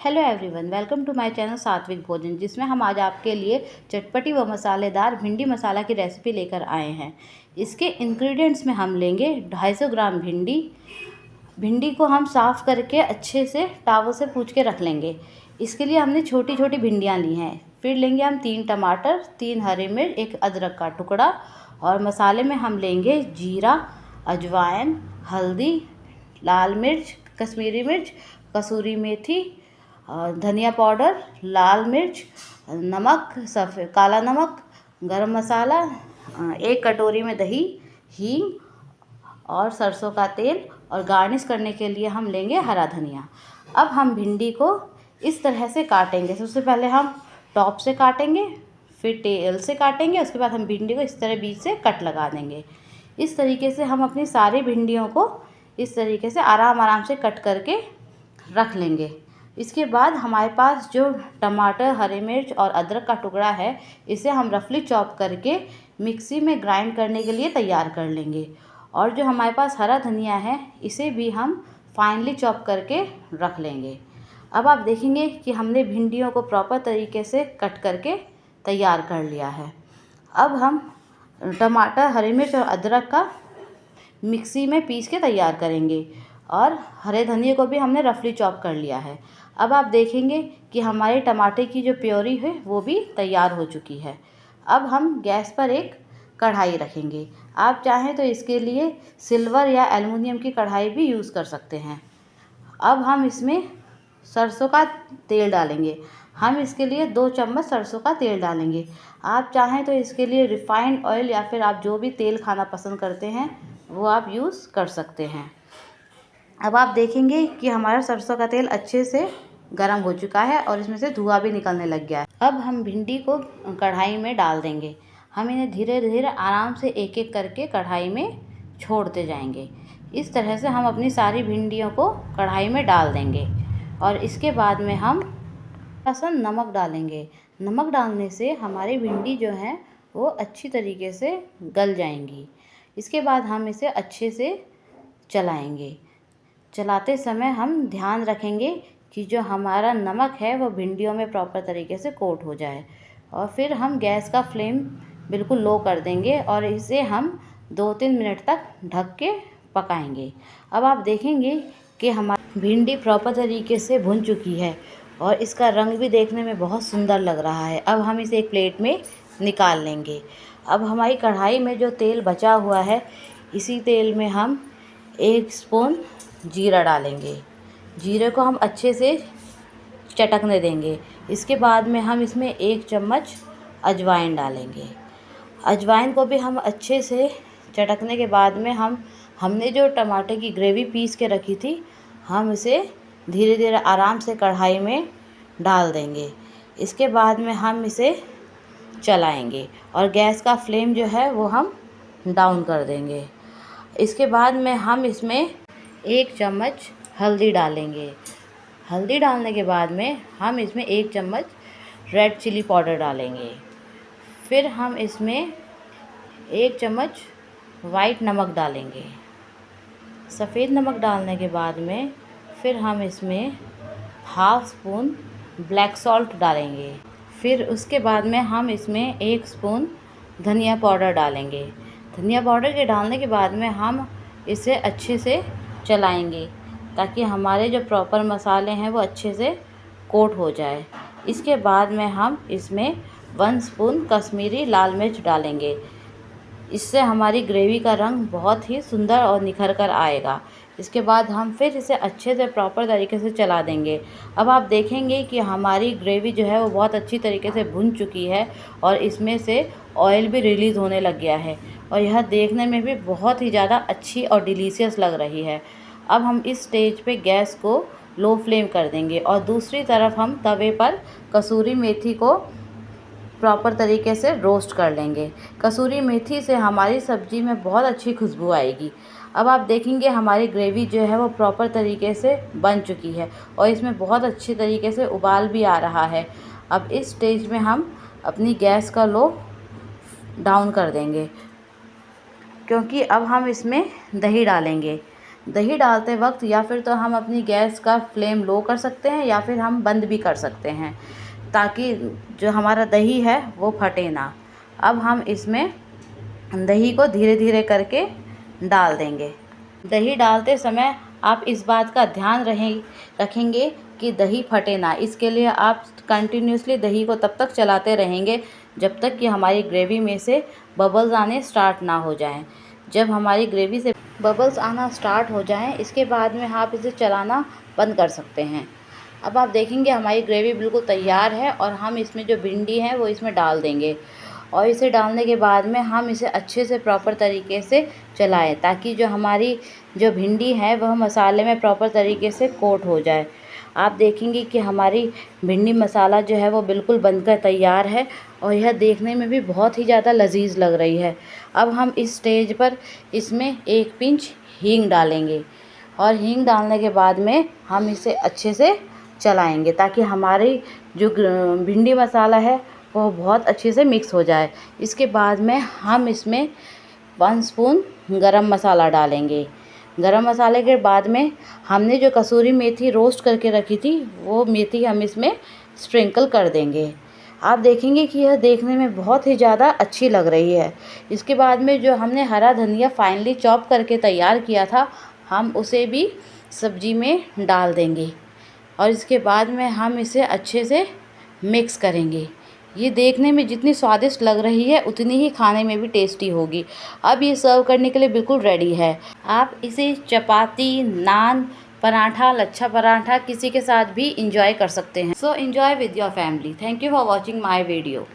Hello everyone, welcome to my channel Satvik Bhojan, जिसमें हम आज आपके लिए चटपटी व मसालेदार भिंडी मसाला की रेसिपी लेकर आए हैं। इसके इंग्रेडिएंट्स में हम लेंगे 250 ग्राम भिंडी। भिंडी को हम साफ़ करके अच्छे से टावल से पूछ के रख लेंगे। इसके लिए हमने छोटी छोटी भिंडियाँ ली हैं। फिर लेंगे हम 3 टमाटर, 3 हरी मिर्च, 1 अदरक का टुकड़ा। और मसाले में हम लेंगे जीरा, अजवाइन, हल्दी, लाल मिर्च, कश्मीरी मिर्च, कसूरी मेथी, धनिया पाउडर, लाल मिर्च, नमक, सफ़ेद काला नमक, गरम मसाला, 1 कटोरी में दही, हींग और सरसों का तेल। और गार्निश करने के लिए हम लेंगे हरा धनिया। अब हम भिंडी को इस तरह से काटेंगे। सबसे पहले हम टॉप से काटेंगे, फिर टेल से काटेंगे। उसके बाद हम भिंडी को इस तरह बीच से कट लगा देंगे। इस तरीके से हम अपनी सारी भिंडियों को इस तरीके से आराम से कट करके रख लेंगे। इसके बाद हमारे पास जो टमाटर, हरी मिर्च और अदरक का टुकड़ा है, इसे हम रफली चॉप करके मिक्सी में ग्राइंड करने के लिए तैयार कर लेंगे। और जो हमारे पास हरा धनिया है, इसे भी हम फाइनली चॉप करके रख लेंगे। अब आप देखेंगे कि हमने भिंडियों को प्रॉपर तरीके से कट करके तैयार कर लिया है। अब हम टमाटर, हरी मिर्च और अदरक का मिक्सी में पीस के तैयार करेंगे। और हरे धनिए को भी हमने रफली चॉप कर लिया है। अब आप देखेंगे कि हमारे टमाटर की जो प्योरी है वो भी तैयार हो चुकी है। अब हम गैस पर एक कढ़ाई रखेंगे। आप चाहें तो इसके लिए सिल्वर या एल्युमिनियम की कढ़ाई भी यूज़ कर सकते हैं। अब हम इसमें सरसों का तेल डालेंगे। हम इसके लिए 2 चम्मच सरसों का तेल डालेंगे। आप चाहें तो इसके लिए रिफ़ाइंड ऑयल या फिर आप जो भी तेल खाना पसंद करते हैं वो आप यूज़ कर सकते हैं। अब आप देखेंगे कि हमारा सरसों का तेल अच्छे से गर्म हो चुका है और इसमें से धुआं भी निकलने लग गया है। अब हम भिंडी को कढ़ाई में डाल देंगे। हम इन्हें धीरे धीरे आराम से एक एक करके कढ़ाई में छोड़ते जाएंगे। इस तरह से हम अपनी सारी भिंडियों को कढ़ाई में डाल देंगे। और इसके बाद में हम थोड़ा सा नमक डालेंगे। नमक डालने से हमारी भिंडी जो है वो अच्छी तरीके से गल जाएंगी। इसके बाद हम इसे अच्छे से चलाएंगे। चलाते समय हम ध्यान रखेंगे कि जो हमारा नमक है वो भिंडियों में प्रॉपर तरीके से कोट हो जाए। और फिर हम गैस का फ्लेम बिल्कुल लो कर देंगे और इसे हम 2-3 मिनट तक ढक के पकाएंगे। अब आप देखेंगे कि हमारी भिंडी प्रॉपर तरीके से भुन चुकी है और इसका रंग भी देखने में बहुत सुंदर लग रहा है। अब हम इसे एक प्लेट में निकाल लेंगे। अब हमारी कढ़ाई में जो तेल बचा हुआ है, इसी तेल में हम 1 स्पून जीरा डालेंगे। जीरे को हम अच्छे से चटकने देंगे। इसके बाद में हम इसमें 1 चम्मच अजवाइन डालेंगे। अजवाइन को भी हम अच्छे से चटकने के बाद में हमने जो टमाटर की ग्रेवी पीस के रखी थी, हम इसे धीरे धीरे आराम से कढ़ाई में डाल देंगे। इसके बाद में हम इसे चलाएंगे और गैस का फ्लेम जो है वो हम डाउन कर देंगे। इसके बाद में हम इसमें 1 चम्मच हल्दी डालेंगे। हल्दी डालने के बाद में हम इसमें 1 चम्मच रेड चिली पाउडर डालेंगे। फिर हम इसमें 1 चम्मच वाइट नमक डालेंगे। सफ़ेद नमक डालने के बाद में फिर हम इसमें 1/2 स्पून ब्लैक सॉल्ट डालेंगे। फिर उसके बाद में हम इसमें 1 स्पून धनिया पाउडर डालेंगे। धनिया पाउडर के डालने के बाद में हम इसे अच्छे से चलाएंगे ताकि हमारे जो प्रॉपर मसाले हैं वो अच्छे से कोट हो जाए। इसके बाद में हम इसमें 1 स्पून कश्मीरी लाल मिर्च डालेंगे। इससे हमारी ग्रेवी का रंग बहुत ही सुंदर और निखर कर आएगा। इसके बाद हम फिर इसे अच्छे से प्रॉपर तरीके से चला देंगे। अब आप देखेंगे कि हमारी ग्रेवी जो है वो बहुत अच्छी तरीके से भुन चुकी है और इसमें से ऑयल भी रिलीज़ होने लग गया है और यह देखने में भी बहुत ही ज़्यादा अच्छी और डिलीशियस लग रही है। अब हम इस स्टेज पे गैस को लो फ्लेम कर देंगे और दूसरी तरफ हम तवे पर कसूरी मेथी को प्रॉपर तरीके से रोस्ट कर लेंगे। कसूरी मेथी से हमारी सब्ज़ी में बहुत अच्छी खुशबू आएगी। अब आप देखेंगे हमारी ग्रेवी जो है वो प्रॉपर तरीके से बन चुकी है और इसमें बहुत अच्छी तरीके से उबाल भी आ रहा है। अब इस स्टेज में हम अपनी गैस का लो डाउन कर देंगे क्योंकि अब हम इसमें दही डालेंगे। दही डालते वक्त या फिर तो हम अपनी गैस का फ्लेम लो कर सकते हैं या फिर हम बंद भी कर सकते हैं, ताकि जो हमारा दही है वो फटे ना। अब हम इसमें दही को धीरे धीरे करके डाल देंगे। दही डालते समय आप इस बात का ध्यान रखेंगे कि दही फटे ना। इसके लिए आप कंटिन्यूसली दही को तब तक चलाते रहेंगे जब तक कि हमारी ग्रेवी में से बबल्स आने स्टार्ट ना हो जाएं। जब हमारी ग्रेवी से बबल्स आना स्टार्ट हो जाएं, इसके बाद में आप इसे चलाना बंद कर सकते हैं। अब आप देखेंगे हमारी ग्रेवी बिल्कुल तैयार है और हम इसमें जो भिंडी है वो इसमें डाल देंगे और इसे डालने के बाद में हम इसे अच्छे से प्रॉपर तरीके से चलाएं, ताकि जो हमारी जो भिंडी है वह मसाले में प्रॉपर तरीके से कोट हो जाए। आप देखेंगे कि हमारी भिंडी मसाला जो है वो बिल्कुल बनकर तैयार है और यह देखने में भी बहुत ही ज़्यादा लजीज लग रही है। अब हम इस स्टेज पर इसमें 1 पिंच हींग डालेंगे और हींग डालने के बाद में हम इसे अच्छे से चलाएंगे, ताकि हमारी जो भिंडी मसाला है वो बहुत अच्छे से मिक्स हो जाए। इसके बाद में हम इसमें 1 स्पून गरम मसाला डालेंगे। गरम मसाले के बाद में हमने जो कसूरी मेथी रोस्ट करके रखी थी वो मेथी हम इसमें स्प्रिंकल कर देंगे। आप देखेंगे कि यह देखने में बहुत ही ज़्यादा अच्छी लग रही है। इसके बाद में जो हमने हरा धनिया फाइनली चॉप करके तैयार किया था, हम उसे भी सब्जी में डाल देंगे और इसके बाद में हम इसे अच्छे से मिक्स करेंगे। ये देखने में जितनी स्वादिष्ट लग रही है उतनी ही खाने में भी टेस्टी होगी। अब ये सर्व करने के लिए बिल्कुल रेडी है। आप इसे चपाती, नान, पराठा, लच्छा पराठा किसी के साथ भी इंजॉय कर सकते हैं। सो enjoy with your family. Thank you for watching my video.